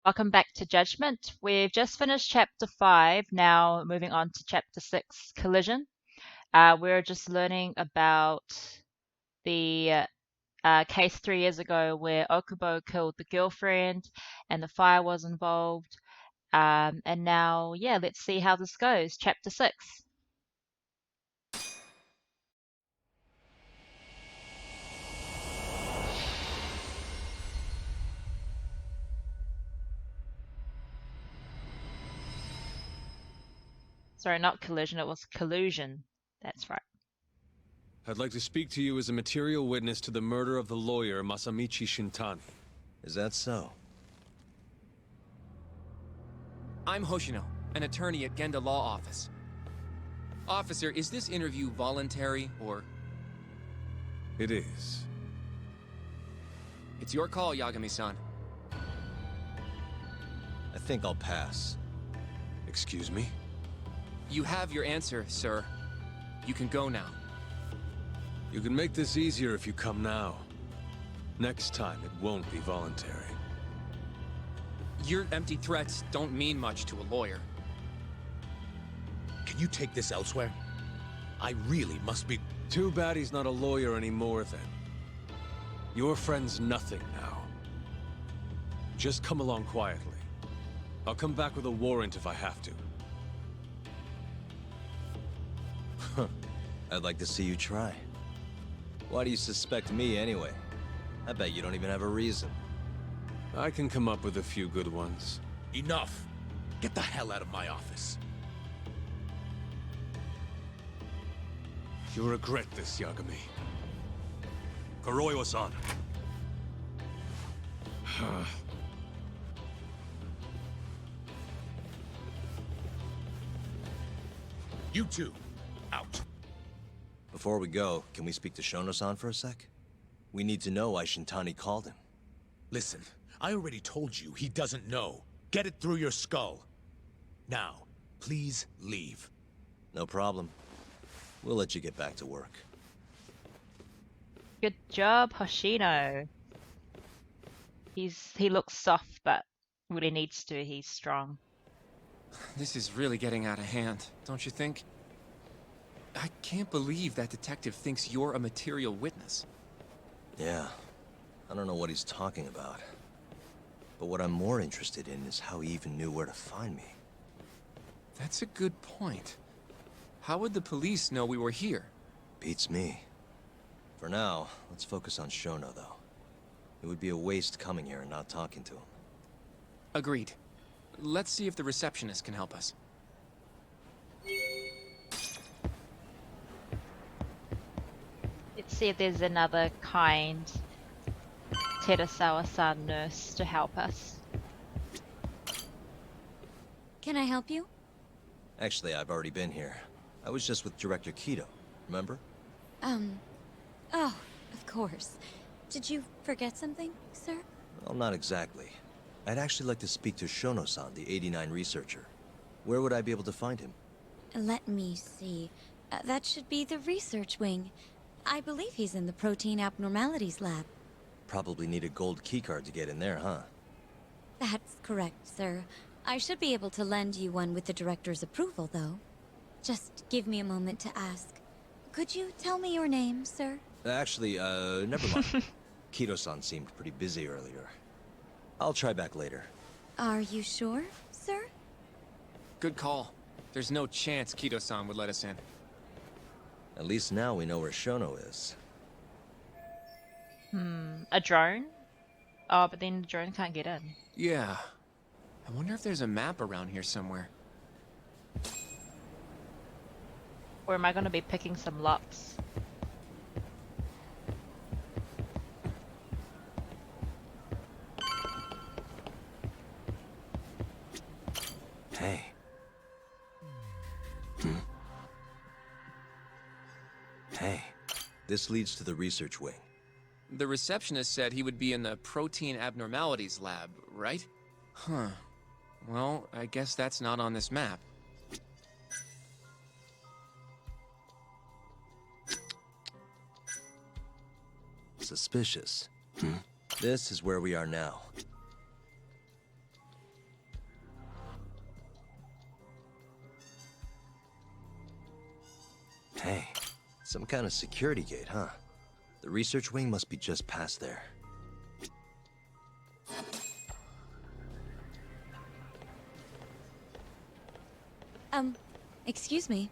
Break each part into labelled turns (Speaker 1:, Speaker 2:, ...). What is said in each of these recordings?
Speaker 1: Welcome back to Judgment. We've just finished chapter 5, now moving on to chapter 6, Collision. We're just learning about the case 3 years ago where Okubo killed the girlfriend and the fire was involved. And now, yeah, let's see how this goes. Chapter 6. Sorry, not collision, it was collusion. That's right.
Speaker 2: I'd like to speak to you as a material witness to the murder of the lawyer Masamichi Shintani.
Speaker 3: Is that so?
Speaker 4: I'm Hoshino, an attorney at Genda Law Office. Officer, is this interview voluntary, or...?
Speaker 2: It is.
Speaker 4: It's your call, Yagami-san.
Speaker 3: I think I'll pass.
Speaker 2: Excuse me?
Speaker 4: You have your answer, sir. You can go now.
Speaker 2: You can make this easier if you come now. Next time, it won't be voluntary.
Speaker 4: Your empty threats don't mean much to a lawyer.
Speaker 5: Can you take this elsewhere? I really must be...
Speaker 2: Too bad he's not a lawyer anymore, then. Your friend's nothing now. Just come along quietly. I'll come back with a warrant if I have to.
Speaker 3: I'd like to see you try. Why do you suspect me anyway? I bet you don't even have a reason.
Speaker 2: I can come up with a few good ones.
Speaker 5: Enough! Get the hell out of my office.
Speaker 2: You'll regret this, Yagami.
Speaker 6: Kuroiwa-san.
Speaker 5: You two, out.
Speaker 3: Before we go, can we speak to Shono-san for a sec? We need to know why Shintani called him.
Speaker 5: Listen, I already told you he doesn't know. Get it through your skull. Now, please leave.
Speaker 3: No problem. We'll let you get back to work.
Speaker 1: Good job, Hoshino. He looks soft, but when he needs to, he's strong.
Speaker 4: This is really getting out of hand, don't you think? I can't believe that detective thinks you're a material witness.
Speaker 3: Yeah. I don't know what he's talking about. But what I'm more interested in is how he even knew where to find me.
Speaker 4: That's a good point. How would the police know we were here?
Speaker 3: Beats me. For now, let's focus on Shono, though. It would be a waste coming here and not talking to him.
Speaker 4: Agreed. Let's see if the receptionist can help us.
Speaker 1: Let's see if there's another kind Terasawa-san nurse to help us.
Speaker 7: Can I help you?
Speaker 3: Actually, I've already been here. I was just with Director Kido, remember?
Speaker 7: Oh, of course. Did you forget something, sir?
Speaker 3: Well, not exactly. I'd actually like to speak to Shono-san, the 89 researcher. Where would I be able to find him?
Speaker 7: Let me see. That should be the research wing. I believe he's in the protein abnormalities lab.
Speaker 3: Probably need a gold keycard to get in there, huh?
Speaker 7: That's correct, sir. I should be able to lend you one with the director's approval, though. Just give me a moment to ask. Could you tell me your name, sir?
Speaker 3: Actually, never mind. Kido-san seemed pretty busy earlier. I'll try back later.
Speaker 7: Are you sure, sir?
Speaker 4: Good call. There's no chance Kido-san would let us in.
Speaker 3: At least now we know where Shono is.
Speaker 1: A drone? Oh, but then the drone can't get in.
Speaker 4: Yeah. I wonder if there's a map around here somewhere.
Speaker 1: Or am I going to be picking some locks?
Speaker 3: Hey. Hey. This leads to the research wing.
Speaker 4: The receptionist said he would be in the protein abnormalities lab, right? Huh. Well, I guess that's not on this map.
Speaker 3: Suspicious. This is where we are now. Hey, some kind of security gate, huh? The research wing must be just past there.
Speaker 7: Excuse me.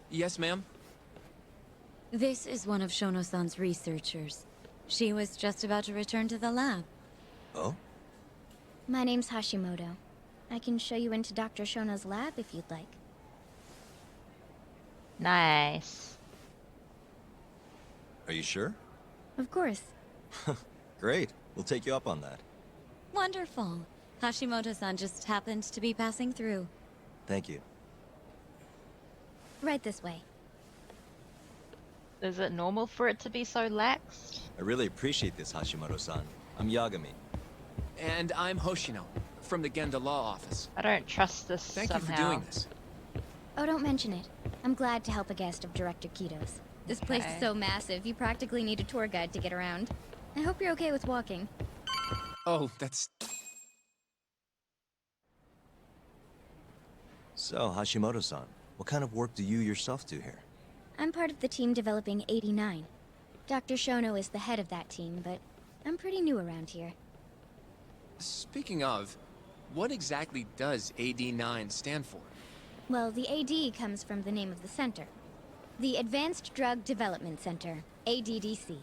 Speaker 4: Yes, ma'am?
Speaker 7: This is one of Shono-san's researchers. She was just about to return to the lab.
Speaker 3: Oh?
Speaker 6: My name's Hashimoto. I can show you into Dr. Shono's lab if you'd like.
Speaker 1: Nice.
Speaker 3: Are you sure?
Speaker 6: Of course.
Speaker 3: Great. We'll take you up on that.
Speaker 7: Wonderful. Hashimoto-san just happened to be passing through.
Speaker 3: Thank you.
Speaker 6: Right this way.
Speaker 1: Is it normal for it to be so lax?
Speaker 3: I really appreciate this, Hashimoto-san. I'm Yagami.
Speaker 4: And I'm Hoshino, from the Genda Law Office.
Speaker 1: I don't trust this
Speaker 4: Thank
Speaker 1: somehow.
Speaker 4: you for doing this.
Speaker 6: Oh, don't mention it. I'm glad to help a guest of Director Kito's. This place
Speaker 1: Okay.
Speaker 6: is so massive, you practically need a tour guide to get around. I hope you're okay with walking.
Speaker 4: Oh, that's...
Speaker 3: So, Hashimoto-san, what kind of work do you yourself do here?
Speaker 6: I'm part of the team developing 89. Dr. Shono is the head of that team, but I'm pretty new around here.
Speaker 4: Speaking of, what exactly does AD9 stand for?
Speaker 6: Well, the AD comes from the name of the center. The Advanced Drug Development Center, ADDC.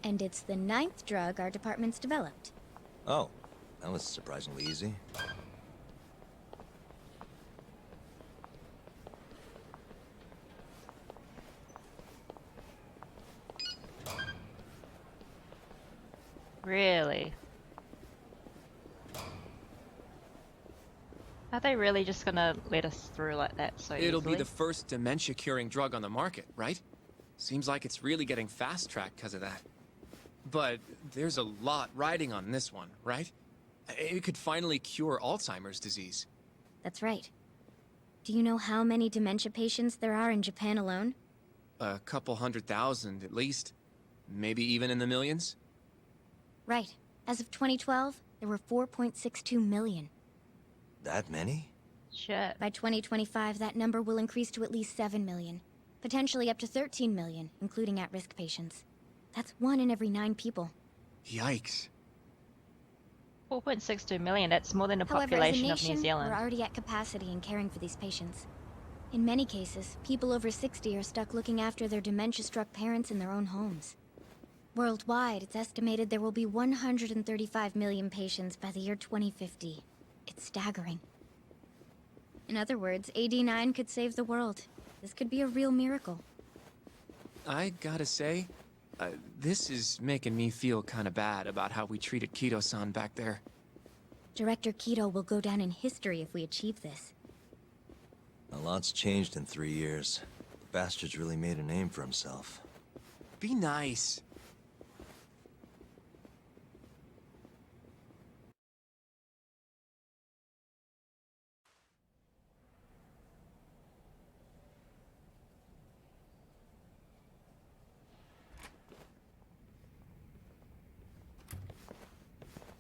Speaker 6: And it's the 9th drug our department's developed.
Speaker 3: Oh, that was surprisingly easy.
Speaker 1: Really? Are they really just gonna let us through like that so
Speaker 4: It'll
Speaker 1: easily?
Speaker 4: be the first dementia-curing drug on the market, right? Seems like it's really getting fast-tracked because of that. But there's a lot riding on this one, right? It could finally cure Alzheimer's disease.
Speaker 6: That's right. Do you know how many dementia patients there are in Japan alone?
Speaker 4: A couple 100,000 at least. Maybe even in the millions?
Speaker 6: Right. As of 2012, there were 4.62 million.
Speaker 3: That many?
Speaker 1: Shit.
Speaker 6: By 2025, that number will increase to at least 7 million. Potentially up to 13 million, including at-risk patients. That's 1 in every 9 people.
Speaker 4: Yikes.
Speaker 1: 4.62 million, that's more than the
Speaker 6: However, as a
Speaker 1: population of New
Speaker 6: nation,
Speaker 1: Zealand.
Speaker 6: we're already at capacity in caring for these patients. In many cases, people over 60 are stuck looking after their dementia-struck parents in their own homes. Worldwide, it's estimated there will be 135 million patients by the year 2050. It's staggering. In other words, AD9 could save the world. This could be a real miracle.
Speaker 4: I gotta say, this is making me feel kinda bad about how we treated Kito-san back there.
Speaker 6: Director Kito will go down in history if we achieve this.
Speaker 3: A lot's changed in 3 years. The bastard's really made a name for himself.
Speaker 4: Be nice.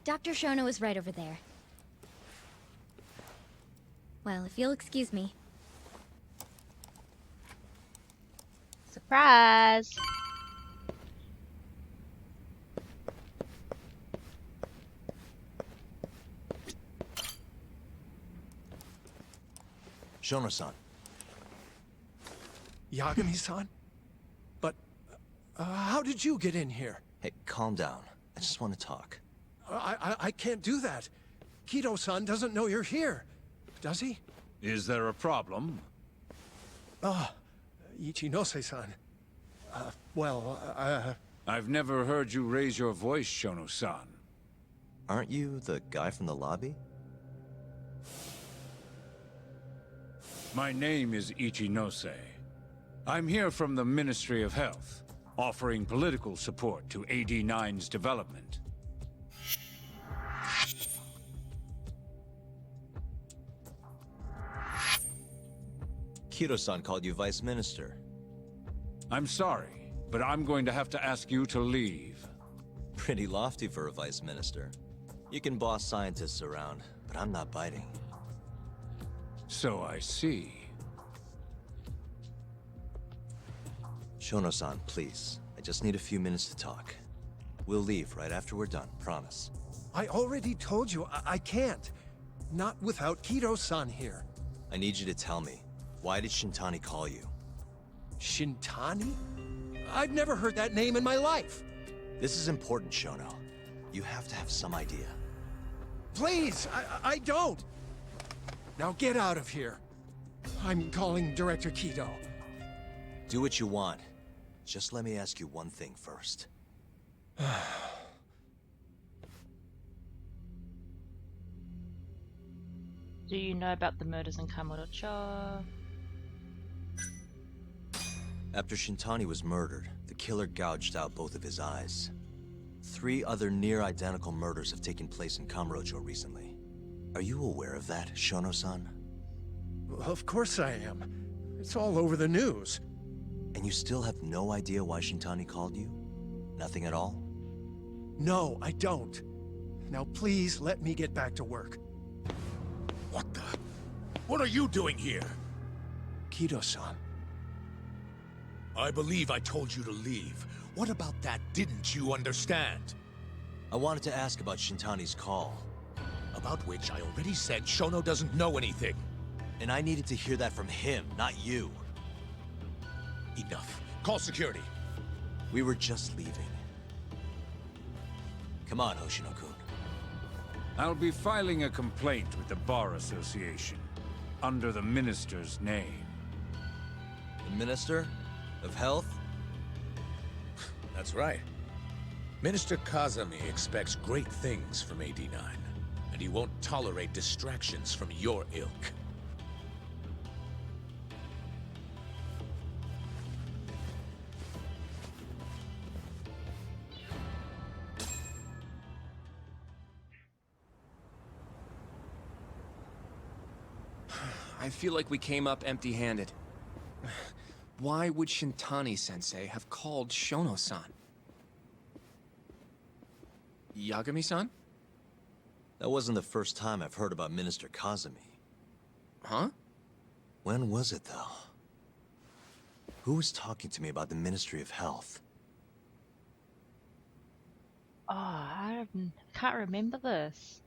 Speaker 6: Dr. Shono is right over there. Well, if you'll excuse me.
Speaker 1: Surprise!
Speaker 3: Shono-san.
Speaker 5: Yagami-san? But, how did you get in here?
Speaker 3: Hey, calm down. I just want to talk.
Speaker 5: I can't do that. Kito-san doesn't know you're here. Does he?
Speaker 8: Is there a problem?
Speaker 5: Ichinose-san.
Speaker 8: I've never heard you raise your voice, Shono-san.
Speaker 3: Aren't you the guy from the lobby?
Speaker 8: My name is Ichinose. I'm here from the Ministry of Health, offering political support to AD9's development.
Speaker 3: Kito-san called you Vice Minister.
Speaker 8: I'm sorry, but I'm going to have to ask you to leave.
Speaker 3: Pretty lofty for a Vice Minister. You can boss scientists around, but I'm not biting.
Speaker 8: So I see.
Speaker 3: Shono-san, please. I just need a few minutes to talk. We'll leave right after we're done, promise.
Speaker 9: I already told you I can't. Not without Kido-san here.
Speaker 3: I need you to tell me, why did Shintani call you?
Speaker 9: Shintani? I've never heard that name in my life.
Speaker 3: This is important, Shono. You have to have some idea.
Speaker 9: Please, I don't. Now get out of here. I'm calling Director Kido.
Speaker 3: Do what you want. Just let me ask you one thing first.
Speaker 1: Do you know about the murders in Kamurocho?
Speaker 3: After Shintani was murdered, the killer gouged out both of his eyes. 3 other near-identical murders have taken place in Kamurocho recently. Are you aware of that, Shono-san?
Speaker 9: Of course I am. It's all over the news.
Speaker 3: And you still have no idea why Shintani called you? Nothing at all?
Speaker 9: No, I don't. Now please let me get back to work.
Speaker 5: What the? What are you doing here?
Speaker 9: Kido-san.
Speaker 5: I believe I told you to leave. What about that didn't you understand?
Speaker 3: I wanted to ask about Shintani's call.
Speaker 5: About which I already said Shono doesn't know anything.
Speaker 3: And I needed to hear that from him, not you.
Speaker 5: Enough. Call security.
Speaker 3: We were just leaving. Come on, Hoshino-kun.
Speaker 8: I'll be filing a complaint with the Bar Association, under the Minister's name.
Speaker 3: The Minister of Health?
Speaker 5: That's right. Minister Kazami expects great things from AD9, and he won't tolerate distractions from your ilk.
Speaker 4: I feel like we came up empty-handed. Why would Shintani-sensei have called Shono-san? Yagami-san?
Speaker 3: That wasn't the first time I've heard about Minister Kazami.
Speaker 4: Huh?
Speaker 3: When was it, though? Who was talking to me about the Ministry of Health?
Speaker 1: Oh, I can't remember this.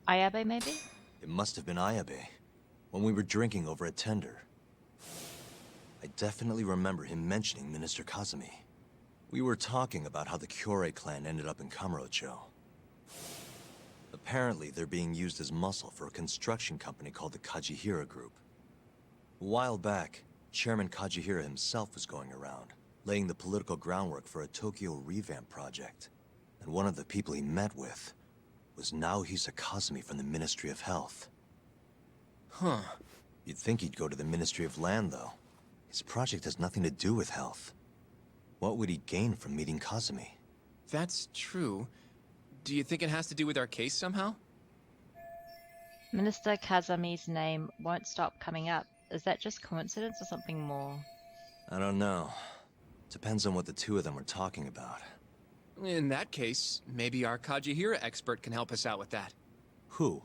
Speaker 1: Ayabe, maybe?
Speaker 3: It must have been Ayabe, when we were drinking over at Tender. I definitely remember him mentioning Minister Kazami. We were talking about how the Kyorei clan ended up in Kamurocho. Apparently, they're being used as muscle for a construction company called the Kajihira Group. A while back, Chairman Kajihira himself was going around, laying the political groundwork for a Tokyo revamp project. And one of the people he met with was Naohisa Kazami from the Ministry of Health.
Speaker 4: Huh.
Speaker 3: You'd think he'd go to the Ministry of Land, though. His project has nothing to do with health. What would he gain from meeting Kazami?
Speaker 4: That's true. Do you think it has to do with our case somehow?
Speaker 1: Minister Kazami's name won't stop coming up. Is that just coincidence or something more?
Speaker 3: I don't know. Depends on what the two of them were talking about.
Speaker 4: In that case, maybe our Kajihira expert can help us out with that.
Speaker 3: Who?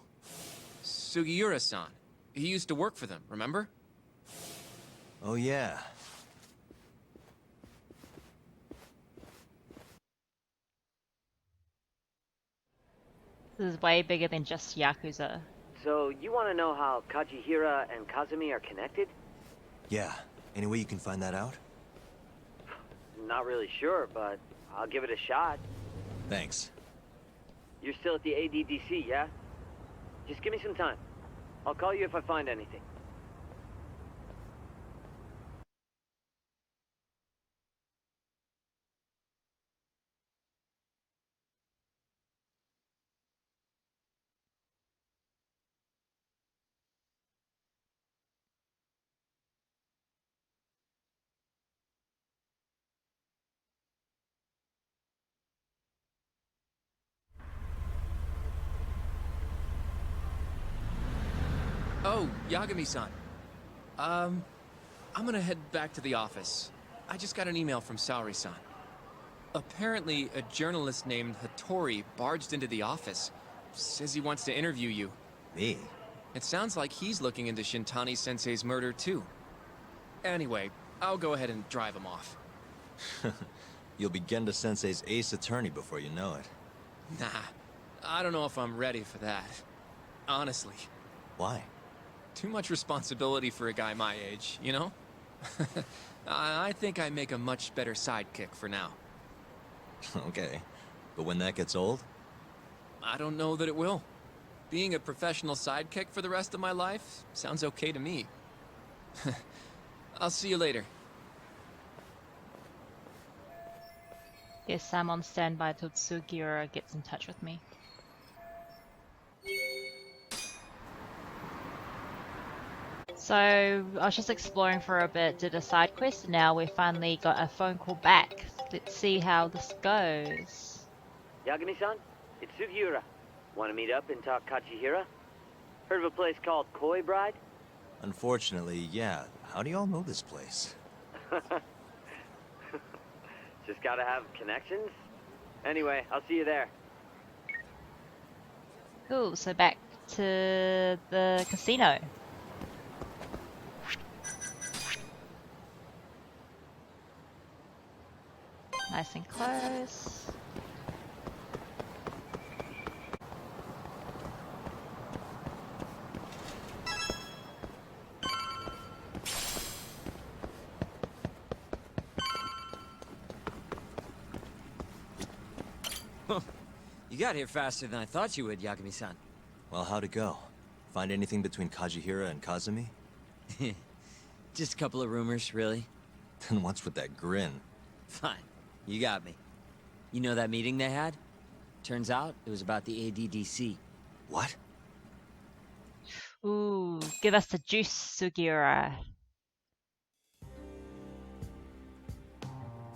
Speaker 4: Sugiura-san. He used to work for them, remember?
Speaker 3: Oh yeah.
Speaker 1: This is way bigger than just Yakuza.
Speaker 10: So, you want to know how Kajihira and Kazami are connected?
Speaker 3: Yeah. Any way you can find that out?
Speaker 10: Not really sure, but I'll give it a shot.
Speaker 3: Thanks.
Speaker 10: You're still at the ADDC, yeah? Just give me some time. I'll call you if I find anything.
Speaker 4: Oh, Yagami-san. I'm gonna head back to the office. I just got an email from Saori-san. Apparently, a journalist named Hattori barged into the office. Says he wants to interview you.
Speaker 3: Me?
Speaker 4: It sounds like he's looking into Shintani Sensei's murder too. Anyway, I'll go ahead and drive him off.
Speaker 3: You'll be Genda Sensei's ace attorney before you know it.
Speaker 4: Nah, I don't know if I'm ready for that. Honestly.
Speaker 3: Why?
Speaker 4: Too much responsibility for a guy my age, you know? I think I make a much better sidekick for now.
Speaker 3: Okay. But when that gets old?
Speaker 4: I don't know that it will. Being a professional sidekick for the rest of my life sounds okay to me. I'll see you later.
Speaker 1: Yes, I'm on standby till Sugiura gets in touch with me. So I was just exploring for a bit, did a side quest, and now we finally got a phone call back. Let's see how this goes.
Speaker 10: Yagami-san, it's Sugiura. Want to meet up and talk Kachihira? Heard of a place called Koi Bride?
Speaker 3: Unfortunately, yeah. How do y'all know this place?
Speaker 10: Just gotta have connections? Anyway, I'll see you there.
Speaker 1: Cool, so back to the casino. Nice and close.
Speaker 11: You got here faster than I thought you would, Yagami-san.
Speaker 3: Well, how'd it go? Find anything between Kajihira and Kazumi?
Speaker 11: Just a couple of rumors, really.
Speaker 3: Then what's with that grin?
Speaker 11: Fine. You got me. You know that meeting they had? Turns out it was about the ADDC.
Speaker 3: What?
Speaker 1: Ooh, give us the juice, Sugiura.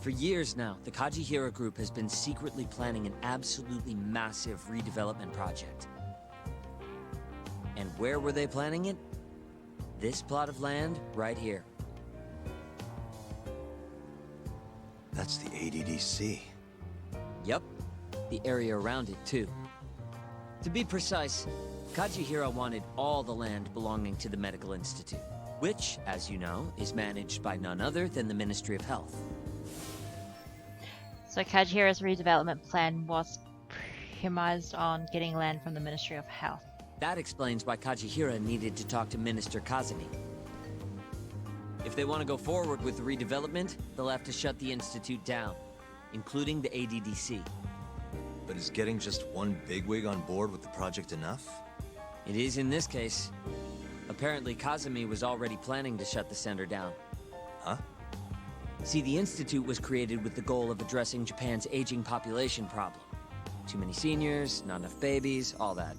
Speaker 11: For years now, the Kajihira Group has been secretly planning an absolutely massive redevelopment project. And where were they planning it? This plot of land right here.
Speaker 3: That's the ADDC.
Speaker 11: Yep, the area around it too. To be precise, Kajihira wanted all the land belonging to the Medical Institute, which, as you know, is managed by none other than the Ministry of Health.
Speaker 1: So Kajihira's redevelopment plan was premised on getting land from the Ministry of Health.
Speaker 11: That explains why Kajihira needed to talk to Minister Kazumi. If they want to go forward with the redevelopment, they'll have to shut the Institute down, including the ADDC.
Speaker 3: But is getting just one bigwig on board with the project enough?
Speaker 11: It is in this case. Apparently Kazumi was already planning to shut the center down.
Speaker 3: Huh?
Speaker 11: See, the Institute was created with the goal of addressing Japan's aging population problem. Too many seniors, not enough babies, all that.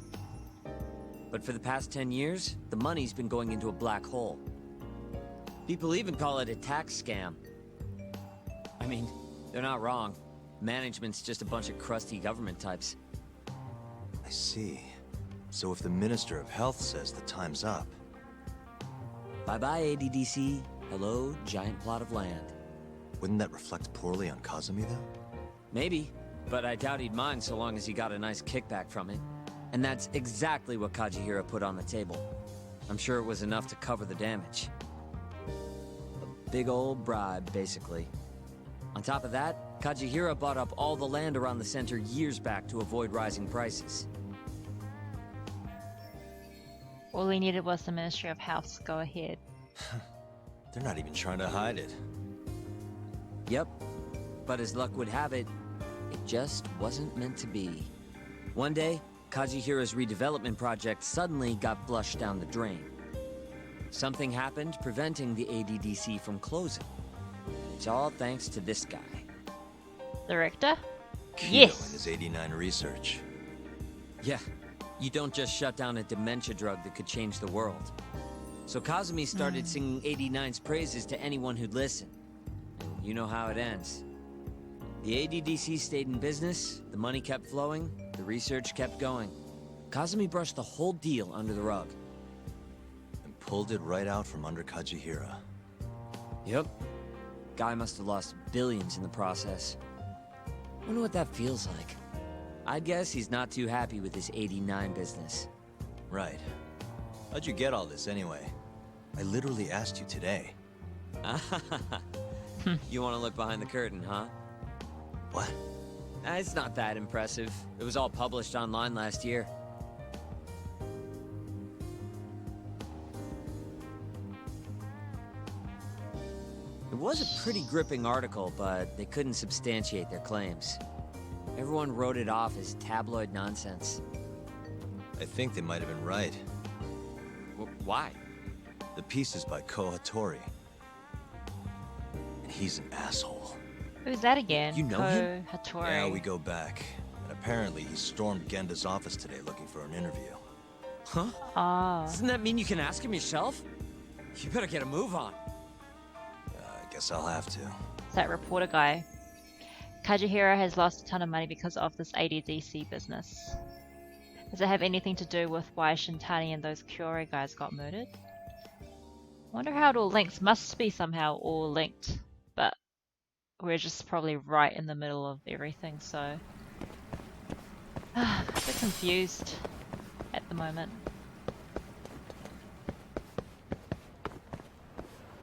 Speaker 11: But for the past 10 years, the money's been going into a black hole. People even call it a tax scam. I mean, they're not wrong. Management's just a bunch of crusty government types.
Speaker 3: I see. So if the Minister of Health says the time's up...
Speaker 11: Bye-bye, ADDC. Hello, giant plot of land.
Speaker 3: Wouldn't that reflect poorly on Kazumi, though?
Speaker 11: Maybe, but I doubt he'd mind so long as he got a nice kickback from it. And that's exactly what Kajihira put on the table. I'm sure it was enough to cover the damage. A big old bribe, basically. On top of that, Kajihira bought up all the land around the center years back to avoid rising prices.
Speaker 1: All he needed was the Ministry of Health to go ahead.
Speaker 3: They're not even trying to hide it.
Speaker 11: Yep, but as luck would have it, it just wasn't meant to be. One day, Kajihira's redevelopment project suddenly got flushed down the drain. Something happened preventing the ADDC from closing. It's all thanks to this guy.
Speaker 1: The rector?
Speaker 3: Keto
Speaker 1: Yes!
Speaker 3: and his 89 research.
Speaker 11: Yeah, you don't just shut down a dementia drug that could change the world. So Kazumi started singing 89's praises to anyone who'd listen. And you know how it ends. The ADDC stayed in business, the money kept flowing, the research kept going. Kazumi brushed the whole deal under the rug.
Speaker 3: And pulled it right out from under Kajihira.
Speaker 11: Yep. Guy must have lost billions in the process. Wonder what that feels like. I'd guess he's not too happy with his 89 business.
Speaker 3: Right. How'd you get all this anyway? I literally asked you today.
Speaker 11: You want to look behind the curtain, huh?
Speaker 3: What?
Speaker 11: It's not that impressive. It was all published online last year. It was a pretty gripping article, but they couldn't substantiate their claims. Everyone wrote it off as tabloid nonsense.
Speaker 3: I think they might have been right.
Speaker 11: Why?
Speaker 3: The piece is by Ko Hattori. And he's an asshole.
Speaker 1: Who's that again?
Speaker 11: You know him?
Speaker 1: Hattori.
Speaker 3: Yeah, we go back. And apparently he stormed Genda's office today looking for an interview.
Speaker 11: Huh?
Speaker 1: Oh.
Speaker 11: Doesn't that mean you can ask him yourself? You better get a move on.
Speaker 3: I guess I'll have to.
Speaker 1: It's that reporter guy. Kazuhira has lost a ton of money because of this ADDC business. Does it have anything to do with why Shintani and those Kyorei guys got murdered? I wonder how it all links. Must be somehow all linked, but we're just probably right in the middle of everything, so a bit confused at the moment.